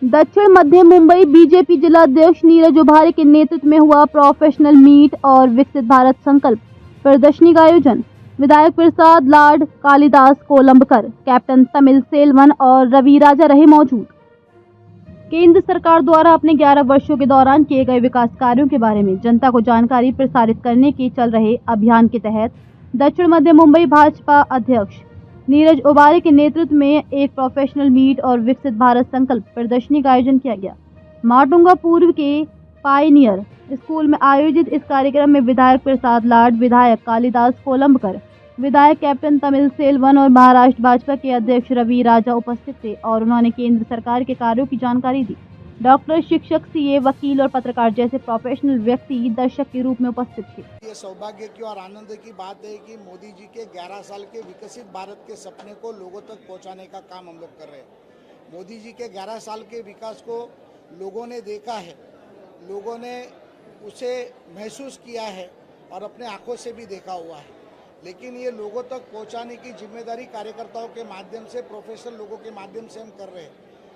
दक्षिण मध्य मुंबई बीजेपी जिलाध्यक्ष नीरज उभारे के नेतृत्व में हुआ प्रोफेशनल मीट और विकसित भारत संकल्प प्रदर्शनी का आयोजन। विधायक प्रसाद लाड, कालिदास कोलंबकर, कैप्टन तमिल सेल्वन और रवि राजा रहे मौजूद। केंद्र सरकार द्वारा अपने 11 वर्षों के दौरान किए गए विकास कार्यों के बारे में जनता को जानकारी प्रसारित करने के चल रहे अभियान के तहत दक्षिण मध्य मुंबई भाजपा अध्यक्ष नीरज उभारे के नेतृत्व में एक प्रोफेशनल मीट और विकसित भारत संकल्प प्रदर्शनी का आयोजन किया गया। माटुंगा पूर्व के पायनियर स्कूल में आयोजित इस कार्यक्रम में विधायक प्रसाद लाड, विधायक कालिदास कोलंबकर, विधायक कैप्टन तमिल सेल्वन और महाराष्ट्र भाजपा के अध्यक्ष रवि राजा उपस्थित थे और उन्होंने केंद्र सरकार के कार्यों की जानकारी दी। डॉक्टर, शिक्षक, सीए, वकील और पत्रकार जैसे प्रोफेशनल व्यक्ति दर्शक के रूप में उपस्थित थे। ये सौभाग्य की और आनंद की बात है कि मोदी जी के 11 साल के विकसित भारत के सपने को लोगों तक पहुंचाने का काम हम लोग कर रहे हैं। मोदी जी के 11 साल के विकास को लोगों ने देखा है, लोगों ने उसे महसूस किया है और अपने आंखों से भी देखा हुआ है, लेकिन ये लोगों तक पहुंचाने की जिम्मेदारी कार्यकर्ताओं के माध्यम से, प्रोफेशनल लोगों के माध्यम से हम कर रहे हैं।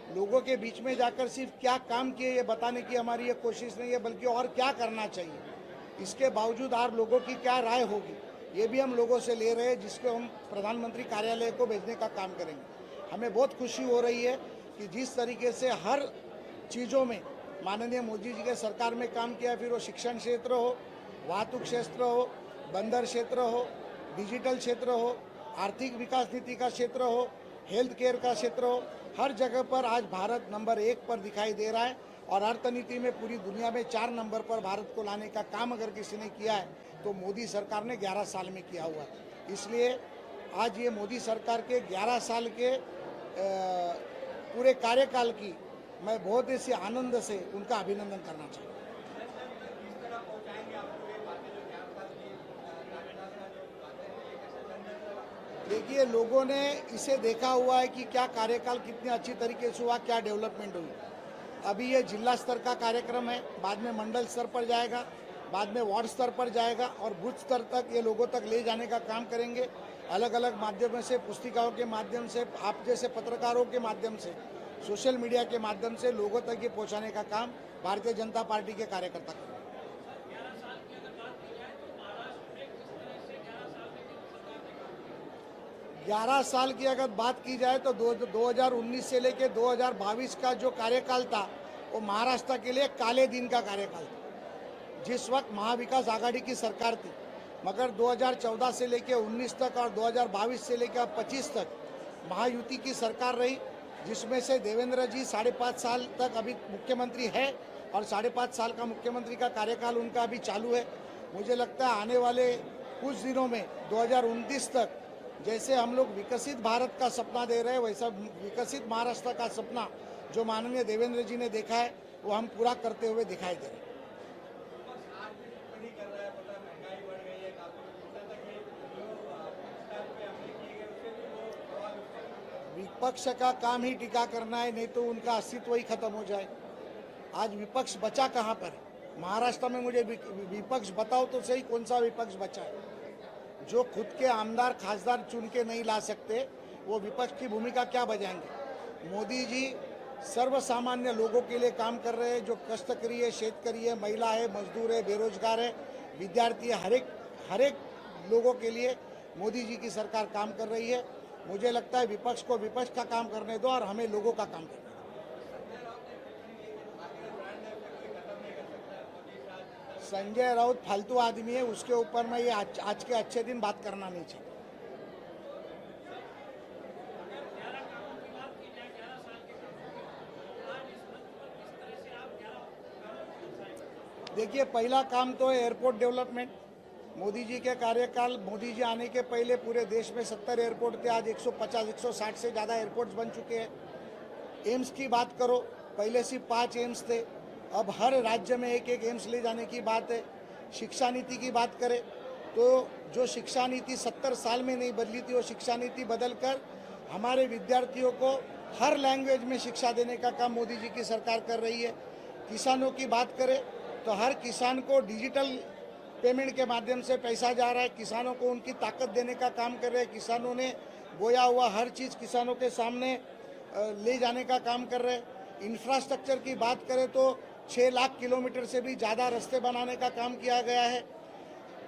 लोगों के बीच में जाकर सिर्फ क्या काम किए ये बताने की हमारी ये कोशिश नहीं है, बल्कि और क्या करना चाहिए, इसके बावजूद और लोगों की क्या राय होगी, ये भी हम लोगों से ले रहे हैं, जिसको हम प्रधानमंत्री कार्यालय को भेजने का काम करेंगे। हमें बहुत खुशी हो रही है कि जिस तरीके से हर चीज़ों में माननीय मोदी जी के सरकार में काम किया, फिर वो शिक्षण क्षेत्र हो, वाहतूक क्षेत्र हो, बंदर क्षेत्र हो, डिजिटल क्षेत्र हो, आर्थिक विकास नीति का क्षेत्र हो, हेल्थ केयर का क्षेत्र हो, हर जगह पर आज भारत नंबर 1 पर दिखाई दे रहा है और अर्थनीति में पूरी दुनिया में 4 नंबर पर भारत को लाने का काम अगर किसी ने किया है तो मोदी सरकार ने 11 साल में किया हुआ है। इसलिए आज ये मोदी सरकार के 11 साल के पूरे कार्यकाल की मैं बहुत ही आनंद से उनका अभिनंदन करना चाहूँगा। देखिए, लोगों ने इसे देखा हुआ है कि क्या कार्यकाल कितनी अच्छी तरीके से हुआ, क्या डेवलपमेंट हुई। अभी ये जिला स्तर का कार्यक्रम है, बाद में मंडल स्तर पर जाएगा, बाद में वार्ड स्तर पर जाएगा और बूथ स्तर तक ये लोगों तक ले जाने का काम करेंगे। अलग अलग माध्यमों से, पुस्तिकाओं के माध्यम से, आप जैसे पत्रकारों के माध्यम से, सोशल मीडिया के माध्यम से लोगों तक ये पहुँचाने का काम भारतीय जनता पार्टी के कार्यकर्ता करेंगे। 11 साल की अगर बात की जाए तो 2019 से लेकर 2022 का जो कार्यकाल था वो महाराष्ट्र के लिए काले दिन का कार्यकाल था, जिस वक्त महाविकास आघाड़ी की सरकार थी। मगर 2014 से लेकर 19 तक और 2022 से लेकर 25 तक महायुति की सरकार रही, जिसमें से देवेंद्र जी 5.5 साल तक अभी मुख्यमंत्री है और 5.5 साल का मुख्यमंत्री का कार्यकाल उनका अभी चालू है। मुझे लगता है आने वाले कुछ दिनों में 2029 तक जैसे हम लोग विकसित भारत का सपना दे रहे हैं, वैसा विकसित महाराष्ट्र का सपना जो माननीय देवेंद्र जी ने देखा है वो हम पूरा करते हुए दिखाई दे रहे हैं। विपक्ष का काम ही टीका करना है, नहीं तो उनका अस्तित्व ही खत्म हो जाए। आज विपक्ष बचा कहाँ पर है? महाराष्ट्र में मुझे विपक्ष बताओ तो सही, कौन सा विपक्ष बचा है? जो खुद के आमदार खासदार चुन के नहीं ला सकते, वो विपक्ष की भूमिका क्या बजाएंगे? मोदी जी सर्वसामान्य लोगों के लिए काम कर रहे हैं, जो कष्टकरी है, शेतकरी है, महिला है, मजदूर है, बेरोजगार है, विद्यार्थी है, हर एक लोगों के लिए मोदी जी की सरकार काम कर रही है। मुझे लगता है विपक्ष को विपक्ष का काम करने दो और हमें लोगों का काम करने दो। संजय राउत फालतू आदमी है, उसके ऊपर मैं ये आज के अच्छे दिन बात करना नहीं चाहता। देखिए, पहला काम तो है एयरपोर्ट डेवलपमेंट। मोदी जी के कार्यकाल, मोदी जी आने के पहले पूरे देश में 70 एयरपोर्ट थे, आज 150-160 से ज़्यादा एयरपोर्ट्स बन चुके हैं। एम्स की बात करो, पहले सिर्फ 5 एम्स थे, अब हर राज्य में एक एम्स ले जाने की बात है। शिक्षा नीति की बात करें तो जो शिक्षा नीति 70 साल में नहीं बदली थी, वो शिक्षा नीति बदलकर हमारे विद्यार्थियों को हर लैंग्वेज में शिक्षा देने का काम मोदी जी की सरकार कर रही है। किसानों की बात करें तो हर किसान को डिजिटल पेमेंट के माध्यम से पैसा जा रहा है, किसानों को उनकी ताकत देने का काम कर रहे हैं। किसानों ने बोया हुआ हर चीज़ किसानों के सामने ले जाने का काम कर रहे हैं। इंफ्रास्ट्रक्चर की बात करें तो 6 लाख किलोमीटर से भी ज़्यादा रास्ते बनाने का काम किया गया है।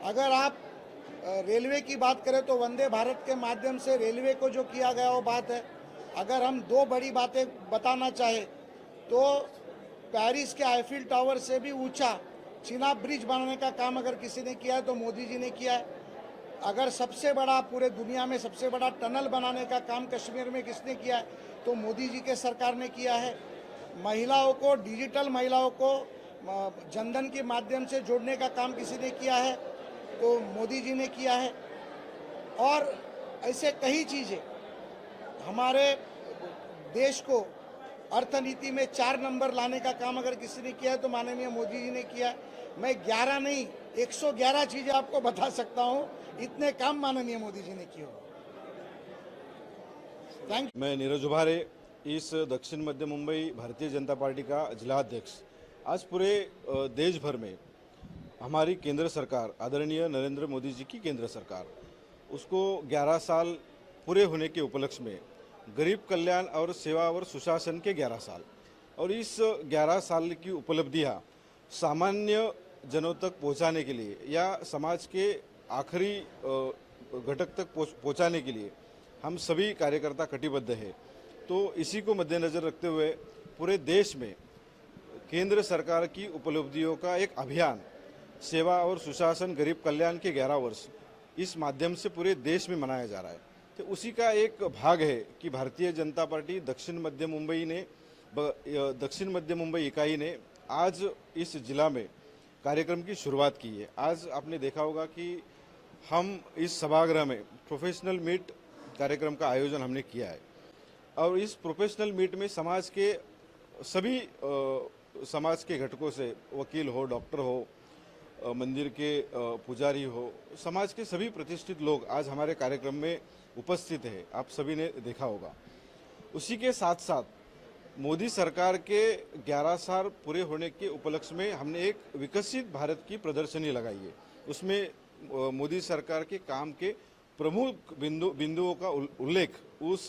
अगर आप रेलवे की बात करें तो वंदे भारत के माध्यम से रेलवे को जो किया गया वो बात है। अगर हम दो बड़ी बातें बताना चाहें तो पेरिस के आईफिल टावर से भी ऊंचा चिनाब ब्रिज बनाने का काम अगर किसी ने किया है तो मोदी जी ने किया है। अगर सबसे बड़ा पूरे दुनिया में सबसे बड़ा टनल बनाने का काम कश्मीर में किसने किया है तो मोदी जी के सरकार ने किया है। महिलाओं को डिजिटल महिलाओं को जनधन के माध्यम से जोड़ने का काम किसी ने किया है तो मोदी जी ने किया है। और ऐसे कई चीज़ें हमारे देश को अर्थनीति में 4 नंबर लाने का काम अगर किसी ने किया है तो माननीय मोदी जी ने किया है। मैं 11 नहीं 111 चीज़ें आपको बता सकता हूँ, इतने काम माननीय मोदी जी ने किए हो। थैंक मैं नीरज उभारे, इस दक्षिण मध्य मुंबई भारतीय जनता पार्टी का जिला अध्यक्ष। आज पूरे देश भर में हमारी केंद्र सरकार, आदरणीय नरेंद्र मोदी जी की केंद्र सरकार, उसको 11 साल पूरे होने के उपलक्ष्य में गरीब कल्याण और सेवा और सुशासन के 11 साल और इस 11 साल की उपलब्धियां सामान्य जनों तक पहुंचाने के लिए या समाज के आखिरी घटक तक पहुंचाने के लिए हम सभी कार्यकर्ता कटिबद्ध हैं। तो इसी को मद्देनज़र रखते हुए पूरे देश में केंद्र सरकार की उपलब्धियों का एक अभियान सेवा और सुशासन गरीब कल्याण के 11 वर्ष इस माध्यम से पूरे देश में मनाया जा रहा है। तो उसी का एक भाग है कि भारतीय जनता पार्टी दक्षिण मध्य मुंबई इकाई ने आज इस जिला में कार्यक्रम की शुरुआत की है। आज आपने देखा होगा कि हम इस सभागृह में प्रोफेशनल मीट कार्यक्रम का आयोजन हमने किया है और इस प्रोफेशनल मीट में समाज के सभी समाज के घटकों से, वकील हो, डॉक्टर हो, मंदिर के पुजारी हो, समाज के सभी प्रतिष्ठित लोग आज हमारे कार्यक्रम में उपस्थित है, आप सभी ने देखा होगा। उसी के साथ साथ मोदी सरकार के 11 साल पूरे होने के उपलक्ष्य में हमने एक विकसित भारत की प्रदर्शनी लगाई है। उसमें मोदी सरकार के काम के प्रमुख बिंदुओं का उल्लेख उस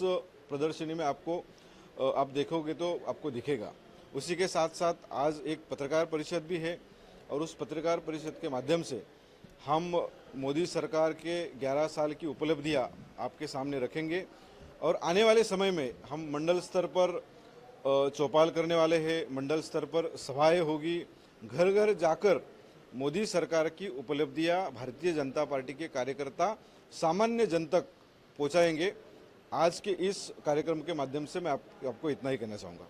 प्रदर्शनी में आप देखोगे तो आपको दिखेगा। उसी के साथ साथ आज एक पत्रकार परिषद भी है और उस पत्रकार परिषद के माध्यम से हम मोदी सरकार के 11 साल की उपलब्धियां आपके सामने रखेंगे और आने वाले समय में हम मंडल स्तर पर चौपाल करने वाले हैं, मंडल स्तर पर सभाएं होगी, घर घर जाकर मोदी सरकार की उपलब्धियां भारतीय जनता पार्टी के कार्यकर्ता सामान्य जन तक पहुंचाएंगे। आज के इस कार्यक्रम के माध्यम से मैं आपको इतना ही कहना चाहूँगा।